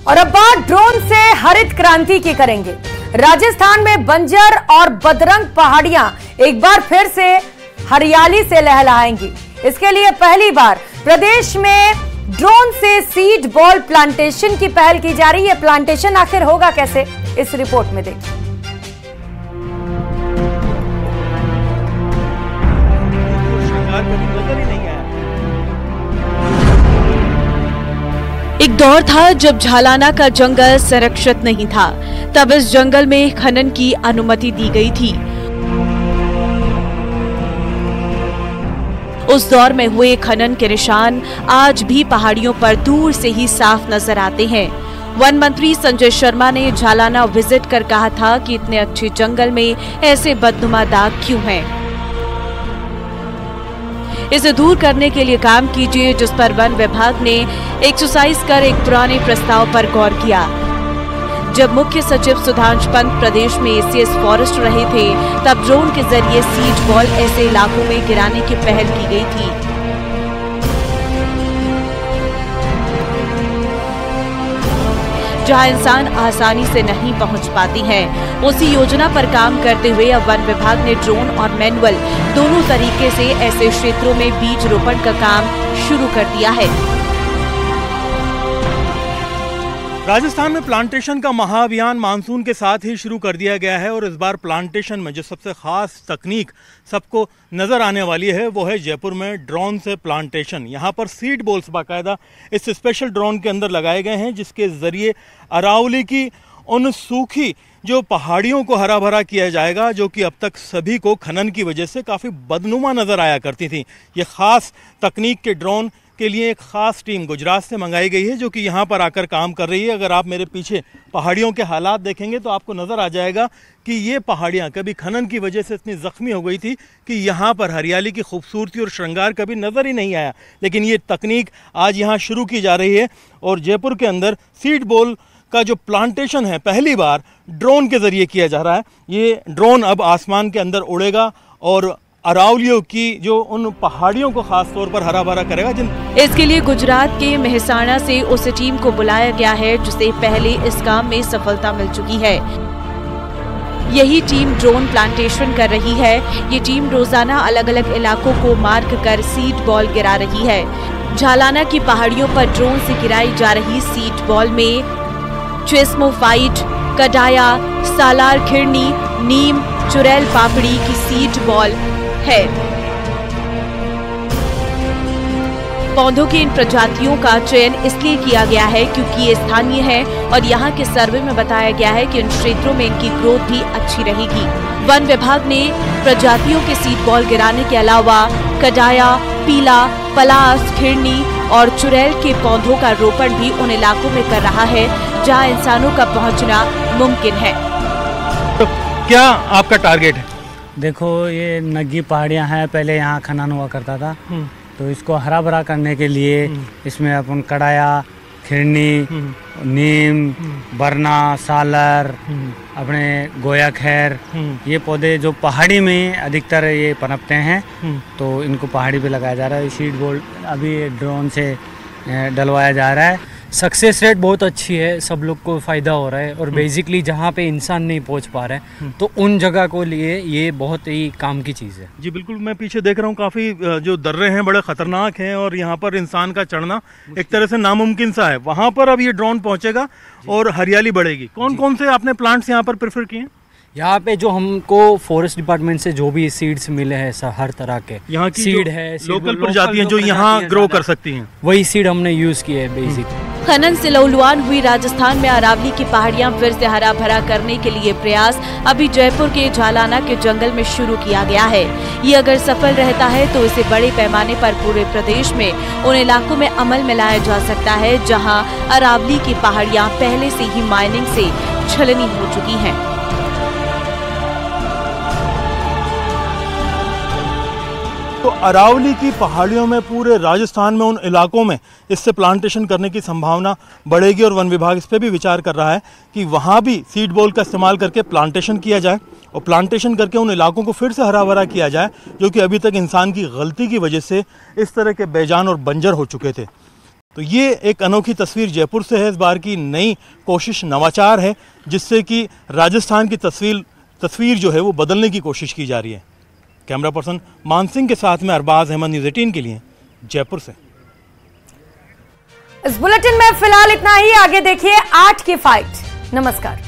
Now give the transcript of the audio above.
और अब बात ड्रोन से हरित क्रांति की करेंगे। राजस्थान में बंजर और बदरंग पहाड़ियां एक बार फिर से हरियाली से लहलहाएंगी। इसके लिए पहली बार प्रदेश में ड्रोन से सीड बॉल प्लांटेशन की पहल की जा रही है। प्लांटेशन आखिर होगा कैसे, इस रिपोर्ट में देखिए। एक दौर था जब झालाना का जंगल संरक्षित नहीं था, तब इस जंगल में खनन की अनुमति दी गई थी। उस दौर में हुए खनन के निशान आज भी पहाड़ियों पर दूर से ही साफ नजर आते हैं। वन मंत्री संजय शर्मा ने झालाना विजिट कर कहा था कि इतने अच्छे जंगल में ऐसे बदनुमा दाग क्यों हैं? इसे दूर करने के लिए काम कीजिए, जिस पर वन विभाग ने एक्सरसाइज कर एक पुराने प्रस्ताव पर गौर किया। जब मुख्य सचिव सुधांशु पंत प्रदेश में एसीएस फॉरेस्ट रहे थे, तब ड्रोन के जरिए सीड बॉल ऐसे इलाकों में गिराने की पहल की गई थी। जहां इंसान आसानी से नहीं पहुंच पाती हैं, उसी योजना पर काम करते हुए अब वन विभाग ने ड्रोन और मैनुअल दोनों तरीके से ऐसे क्षेत्रों में बीज रोपण का काम शुरू कर दिया है। राजस्थान में प्लांटेशन का महाअभियान मानसून के साथ ही शुरू कर दिया गया है और इस बार प्लांटेशन में जो सबसे खास तकनीक सबको नज़र आने वाली है वो है जयपुर में ड्रोन से प्लांटेशन। यहाँ पर सीड बॉल्स बाकायदा इस स्पेशल ड्रोन के अंदर लगाए गए हैं, जिसके ज़रिए अरावली की उन सूखी जो पहाड़ियों को हरा भरा किया जाएगा, जो कि अब तक सभी को खनन की वजह से काफ़ी बदनुमा नज़र आया करती थी। ये ख़ास तकनीक के ड्रोन के लिए एक ख़ास टीम गुजरात से मंगाई गई है, जो कि यहाँ पर आकर काम कर रही है। अगर आप मेरे पीछे पहाड़ियों के हालात देखेंगे तो आपको नज़र आ जाएगा कि ये पहाड़ियाँ कभी खनन की वजह से इतनी ज़ख्मी हो गई थी कि यहाँ पर हरियाली की खूबसूरती और श्रृंगार कभी नज़र ही नहीं आया। लेकिन ये तकनीक आज यहाँ शुरू की जा रही है और जयपुर के अंदर सीड बॉल का जो प्लांटेशन है पहली बार ड्रोन के ज़रिए किया जा रहा है। ये ड्रोन अब आसमान के अंदर उड़ेगा और अरावलियों की जो उन पहाड़ियों को खास तौर पर हरा भरा करेगा। इसके लिए गुजरात के मेहसाणा से उस टीम को बुलाया गया है जिसे पहले इस काम में सफलता मिल चुकी है। यही टीम ड्रोन प्लांटेशन कर रही है। ये टीम रोजाना अलग अलग इलाकों को मार्क कर सीड बॉल गिरा रही है। झालाना की पहाड़ियों पर ड्रोन से गिराई जा रही सीड बॉल में चेस्मोफाइट, कडाया, सालार खिरनी, नीम, चुड़ैल पापड़ी की सीड बॉल है। पौधों की इन प्रजातियों का चयन इसलिए किया गया है क्योंकि ये स्थानीय है और यहाँ के सर्वे में बताया गया है कि इन क्षेत्रों में इनकी ग्रोथ भी अच्छी रहेगी। वन विभाग ने प्रजातियों के सीड बॉल गिराने के अलावा कडाया, पीला, पलास, खिरनी और चुड़ैल के पौधों का रोपण भी उन इलाकों में कर रहा है जहाँ इंसानों का पहुँचना मुमकिन है। तो क्या आपका टारगेट है? देखो, ये नग्गी पहाड़ियाँ हैं, पहले यहाँ खनन हुआ करता था, तो इसको हरा भरा करने के लिए इसमें अपन कडाया, खिरनी, नीम, बरना, सालर, अपने गोया खैर, ये पौधे जो पहाड़ी में अधिकतर ये पनपते हैं, तो इनको पहाड़ी पे लगाया जा रहा है। सीड बॉल अभी ड्रोन से डलवाया जा रहा है। सक्सेस रेट बहुत अच्छी है, सब लोग को फ़ायदा हो रहा है और बेसिकली जहाँ पे इंसान नहीं पहुँच पा रहे हैं तो उन जगह को लिए ये बहुत ही काम की चीज़ है। जी बिल्कुल, मैं पीछे देख रहा हूँ काफ़ी जो दर्रे हैं बड़े ख़तरनाक हैं और यहाँ पर इंसान का चढ़ना एक तरह से नामुमकिन सा है। वहाँ पर अब ये ड्रोन पहुँचेगा और हरियाली बढ़ेगी। कौन कौन से आपने प्लांट्स यहाँ पर प्रेफर किए हैं? यहाँ पे जो हमको फॉरेस्ट डिपार्टमेंट से जो भी सीड्स मिले हैं हर तरह के यहाँ की सीड है, लोकल प्रजातियाँ जो यहाँ ग्रो कर सकती हैं, वही सीड हमने यूज़ किए हैं बेसिक। खनन से लहूलुहान हुई राजस्थान में अरावली की पहाड़ियां फिर से हरा भरा करने के लिए प्रयास अभी जयपुर के झालाना के जंगल में शुरू किया गया है। ये अगर सफल रहता है तो इसे बड़े पैमाने पर पूरे प्रदेश में उन इलाकों में अमल में लाया जा सकता है जहां अरावली की पहाड़ियां पहले से ही माइनिंग से छलनी हो चुकी हैं। तो अरावली की पहाड़ियों में पूरे राजस्थान में उन इलाकों में इससे प्लांटेशन करने की संभावना बढ़ेगी और वन विभाग इस पर भी विचार कर रहा है कि वहाँ भी सीड बॉल का इस्तेमाल करके प्लांटेशन किया जाए और प्लांटेशन करके उन इलाकों को फिर से हरा भरा किया जाए जो कि अभी तक इंसान की गलती की वजह से इस तरह के बेजान और बंजर हो चुके थे। तो ये एक अनोखी तस्वीर जयपुर से है। इस बार की नई कोशिश नवाचार है, जिससे कि राजस्थान की तस्वीर जो है वो बदलने की कोशिश की जा रही है। कैमरा पर्सन मान सिंह के साथ में अरबाज अहमद, न्यूज़ 18 के लिए जयपुर से। इस बुलेटिन में फिलहाल इतना ही। आगे देखिए 8 की फाइट। नमस्कार।